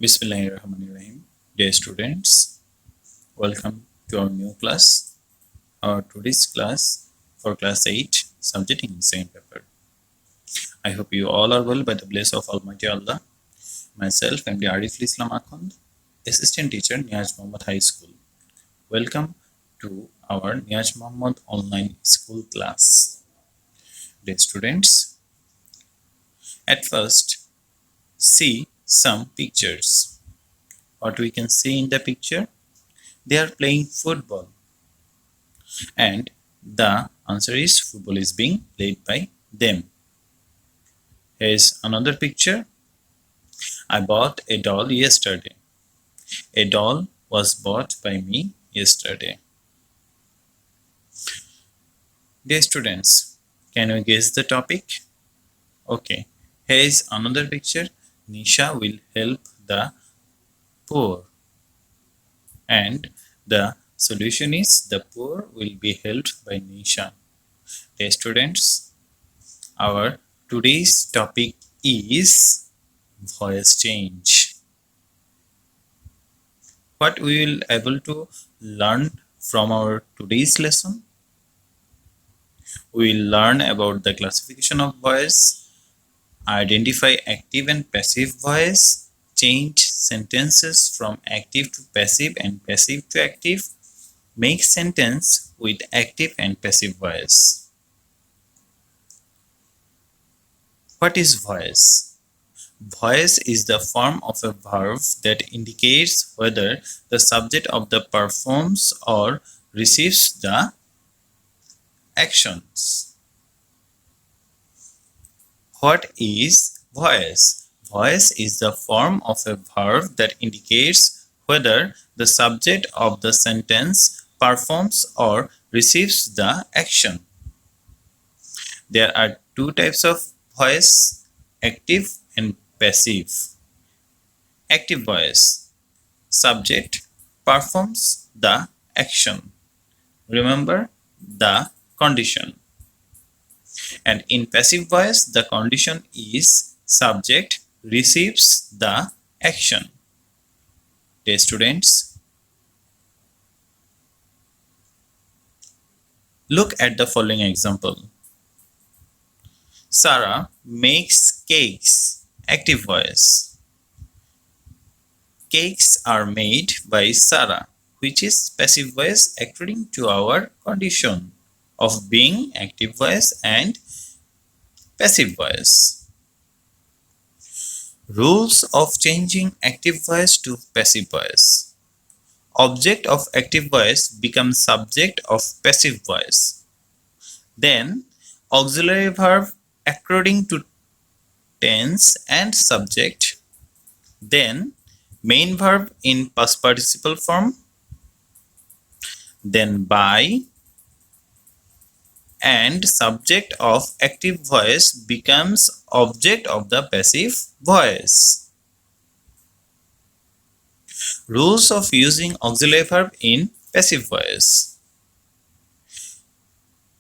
Bismillahirrahmanirrahim. Dear students, welcome to our new class. Our today's class for class 8, subject English second paper. I hope you all are well by the bless of Almighty Allah. Myself, MD Ariful Islam Akhund, Assistant Teacher, Niyaz Muhammad High School. Welcome to our Niyaz Muhammad Online School class. Dear students, at first, see some pictures. What we can see in the picture? They are playing football. And the answer is football is being played by them. Here's another picture. I bought a doll yesterday. A doll was bought by me yesterday. Dear students, can you guess the topic? Okay, here's another picture. Nisha will help the poor. And the solution is the poor will be helped by Nisha. Dear students, our today's topic is voice change. What we will able to learn from our today's lesson? We will learn about the classification of voice, identify active and passive voice, change sentences from active to passive and passive to active, make sentence with active and passive voice. What is voice? Voice is the form of a verb that indicates whether the subject of the performs or receives the actions. What is voice? Voice is the form of a verb that indicates whether the subject of the sentence performs or receives the action. There are two types of voice, active and passive. Active voice, subject performs the action. Remember the condition. And in passive voice, the condition is subject receives the action. Dear students, look at the following example. Sarah makes cakes. Active voice. Cakes are made by Sarah, which is passive voice according to our condition of being active voice and passive voice. Rules of changing active voice to passive voice. Object of active voice becomes subject of passive voice. Then auxiliary verb according to tense and subject. Then main verb in past participle form. Then by, and subject of active voice becomes object of the passive voice. Rules of using auxiliary verb in passive voice.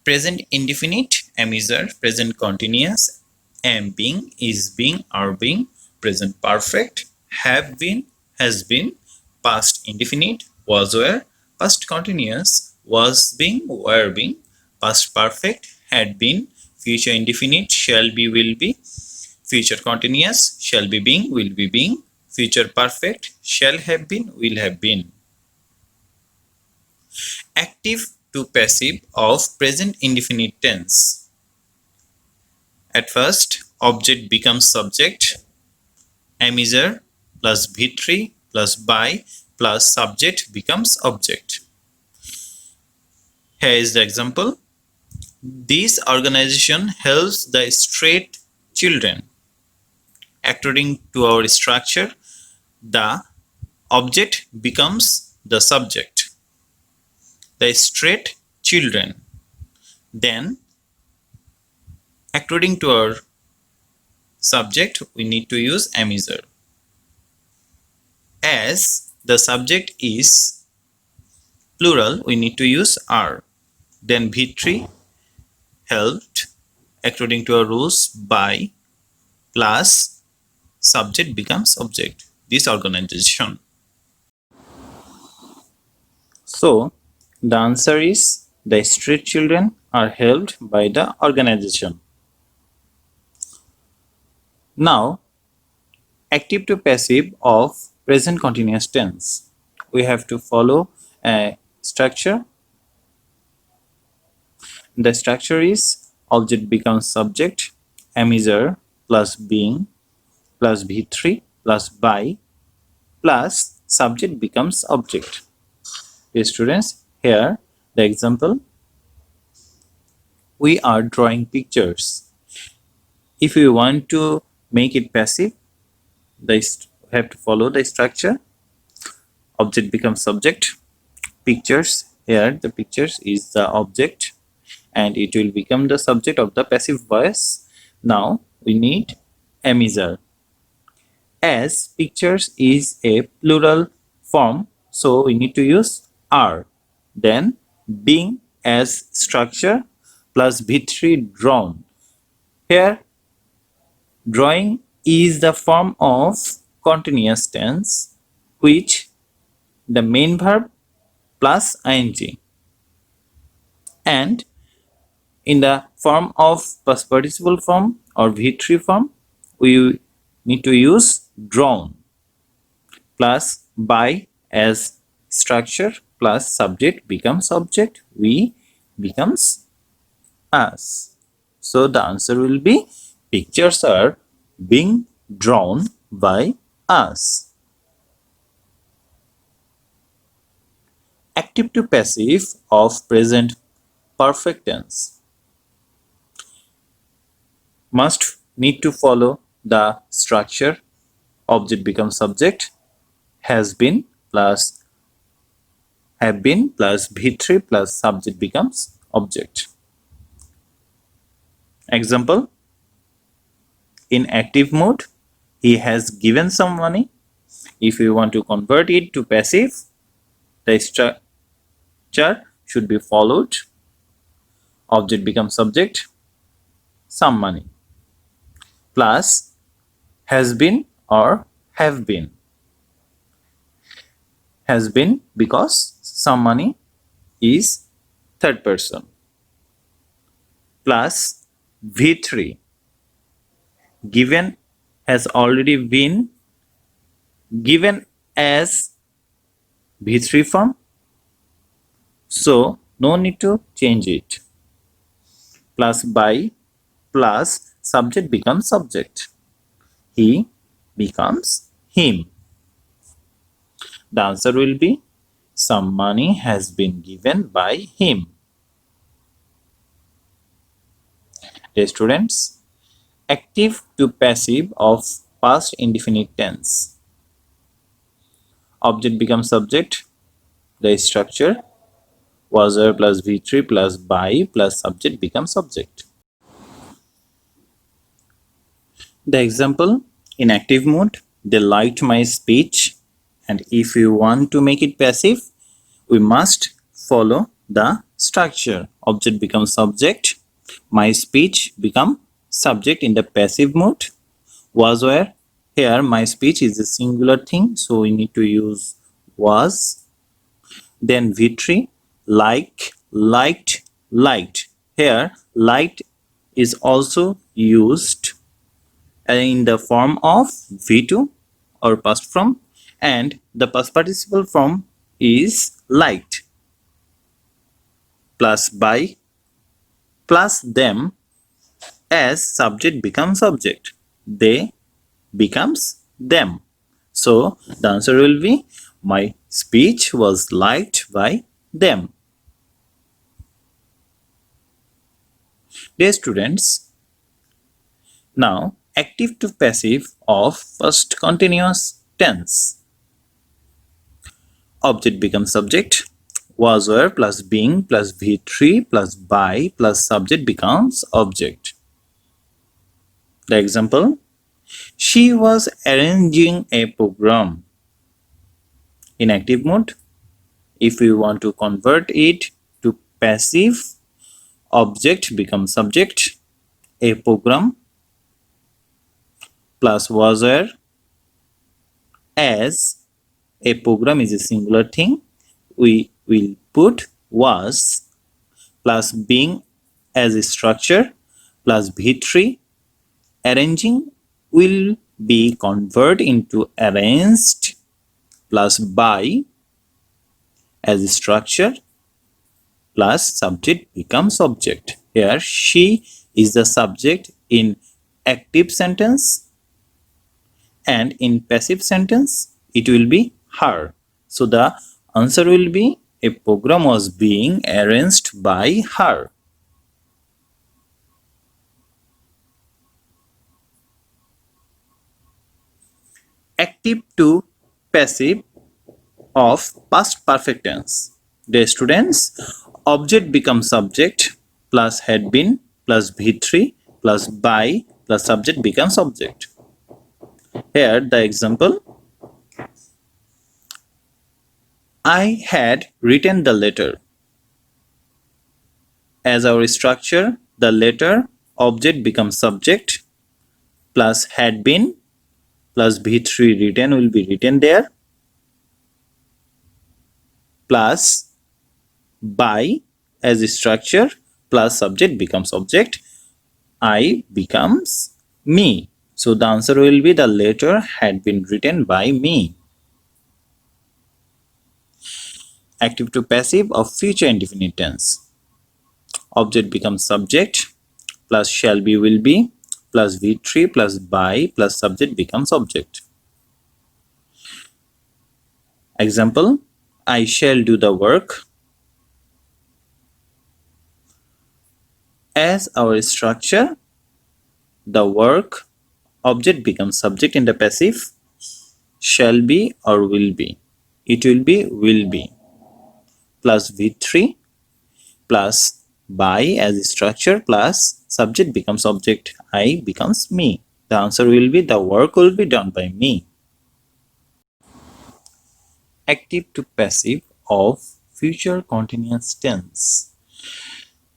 Present indefinite, am is are, present continuous, am being, is being, are being, present perfect, have been, has been, past indefinite, was were, past continuous, was being, were being, past perfect, had been, future indefinite, shall be, will be, future continuous, shall be being, will be being, future perfect, shall have been, will have been. Active to passive of present indefinite tense. At first, object becomes subject, am is are plus V3 plus by plus subject becomes object. Here is the example. This organization helps the street children. According to our structure, the object becomes the subject. The street children. Then, according to our subject, we need to use am is are. As the subject is plural, we need to use are. Then V3 helped according to our rules by plus subject becomes object. this organization. So the answer is the street children are helped by the organization. Now, active to passive of present continuous tense. We have to follow a structure. The structure is object becomes subject, am is er plus being plus V3 plus by plus subject becomes object. Okay, students, here the example, we are drawing pictures. If we want to make it passive, we have to follow the structure. Object becomes subject, pictures, here the pictures is the object and it will become the subject of the passive voice. Now we need am is er. As pictures is a plural form, so we need to use are. Then being as structure plus V3 drawn. Here drawing is the form of continuous tense, which the main verb plus ing, and in the form of past participle form or V3 form we need to use drawn plus by as structure plus subject becomes object, we becomes us. So the answer will be pictures are being drawn by us. Active to passive of present perfect tense must need to follow the structure. Object becomes subject, has been plus have been plus V3 plus subject becomes object. Example, in active mode, he has given some money. If you want to convert it to passive, the structure should be followed. Object becomes subject, some money, plus has been or have been. Has been because some money is third person, plus V3 given has already been given as V3 form, so no need to change it, plus by plus subject becomes subject, he becomes him. The answer will be some money has been given by him. Dear students, active to passive of past indefinite tense. Object becomes subject, the structure was er plus V3 plus by plus subject becomes subject. The example, in active mode, they liked my speech, and if we want to make it passive, we must follow the structure. Object becomes subject, my speech become subject in the passive mode. Was where, here my speech is a singular thing, so we need to use was. Then V3, like, liked, liked. Here liked is also used in the form of V2 or past form, and the past participle form is liked, plus by plus them as subject becomes object, they becomes them. So the answer will be my speech was liked by them. Dear students, now active to passive of past continuous tense. Object becomes subject, was were plus being plus V3 plus by plus subject becomes object. The example, she was arranging a program. In active mode, if we want to convert it to passive, object becomes subject, a program plus was were as a program is a singular thing, we will put was plus being as a structure plus V3. Arranging will be converted into arranged plus by as a structure plus subject becomes object. Here she is the subject in active sentence, and in passive sentence it will be her. So the answer will be a program was being arranged by her. Active to passive of past perfect tense. Dear students, object becomes subject plus had been plus V3 plus by plus subject becomes object. Here the example, I had written the letter. As our structure, the letter object becomes subject plus had been plus V3 written will be written there plus by as a structure plus subject becomes object. I becomes me. So the answer will be the letter had been written by me. Active to passive of future indefinite tense. Object becomes subject plus shall be will be plus V3 plus by plus subject becomes object. Example, I shall do the work. As our structure, the work object becomes subject in the passive, shall be or will be. It will be plus V3 plus by as a structure plus subject becomes object, I becomes me. The answer will be the work will be done by me. Active to passive of future continuous tense.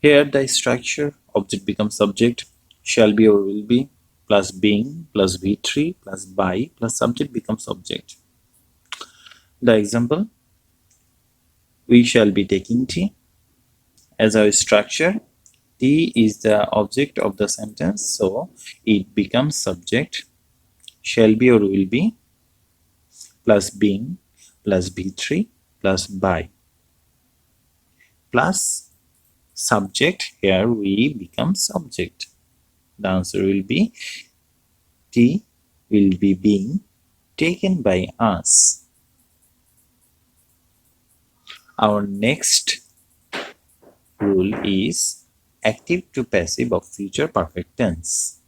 Here the structure object becomes subject, shall be or will be plus being plus V3 plus by plus subject becomes object. The example, we shall be taking tea. As our structure, tea is the object of the sentence, so it becomes subject, shall be or will be plus being plus V3 plus by plus subject. Here we become subject. The answer will be tea will be being taken by us. Our next rule is active to passive of future perfect tense.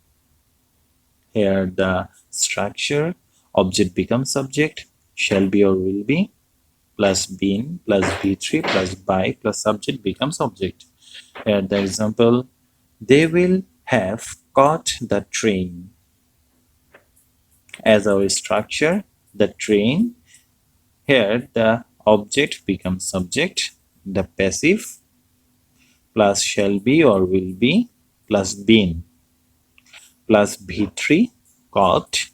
Here the structure object becomes subject, shall be or will be plus been plus V3 plus by plus subject becomes object. Here the example, they will have caught the train. As our structure, the train, here the object becomes subject, the passive plus shall be or will be plus been plus V3 caught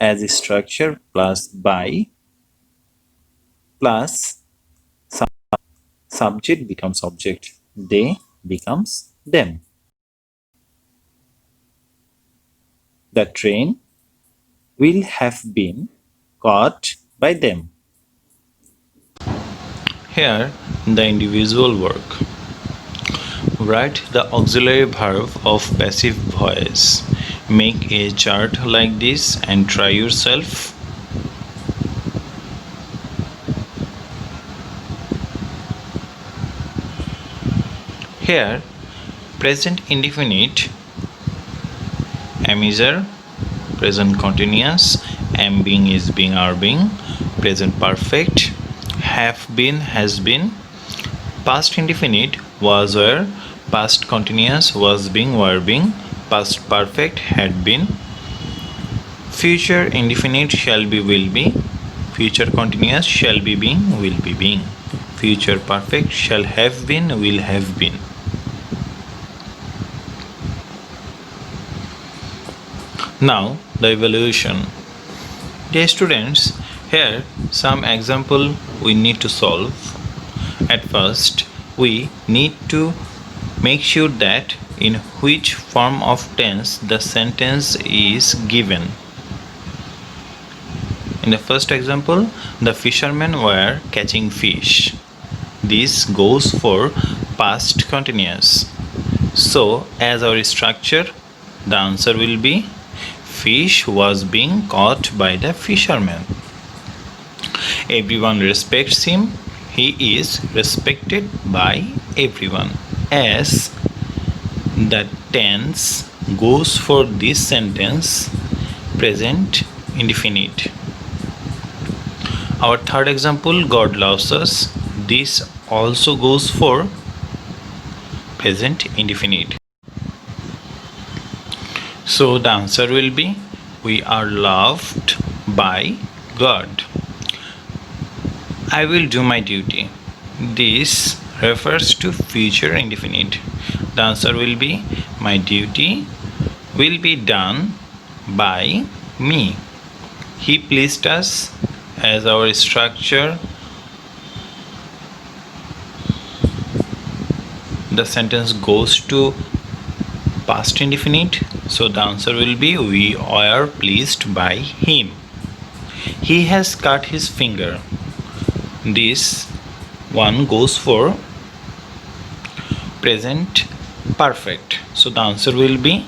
as a structure plus by plus subject becomes object, they becomes them. The train will have been caught by them. Here the individual work. Write the auxiliary verb of passive voice. Make a chart like this and try yourself. Here, present indefinite, am is are, present continuous, am being is being are being, present perfect, have been has been, past indefinite was were, past continuous was being were being, past perfect had been, future indefinite shall be will be, future continuous shall be being will be being, future perfect shall have been will have been. Now the evaluation. Dear students, here some example we need to solve. At first, we need to make sure that in which form of tense the sentence is given. In the first example, the fishermen were catching fish. This goes for past continuous. So, as our structure, the answer will be fish was being caught by the fisherman. Everyone respects him. He is respected by everyone. As the tense goes for this sentence, present indefinite. Our third example, God loves us. This also goes for present indefinite. So the answer will be we are loved by God. I will do my duty. This refers to future indefinite. The answer will be my duty will be done by me. He pleased us. As our structure, the sentence goes to past indefinite, so the answer will be we are pleased by him. He has cut his finger. This one goes for present perfect, so the answer will be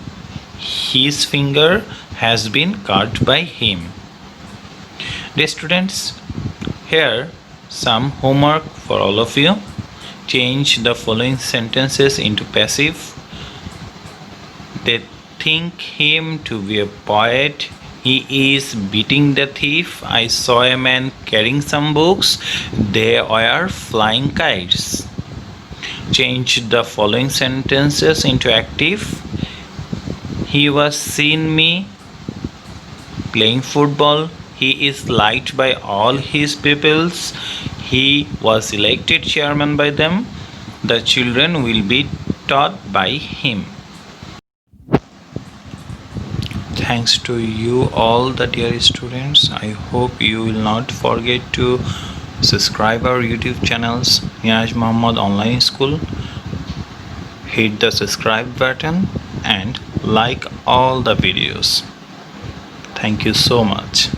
his finger has been cut by him. Dear students, here some homework for all of you. Change the following sentences into passive. They think him to be a poet. He is beating the thief. I saw a man carrying some books. They were flying kites. Change the following sentences into active. He was seen me playing football. He is liked by all his pupils. He was elected chairman by them. The children will be taught by him. Thanks to you all the dear students. I hope you will not forget to subscribe our YouTube channels Niyaz Muhammad Online School. Hit the subscribe button and like all the videos. Thank you so much.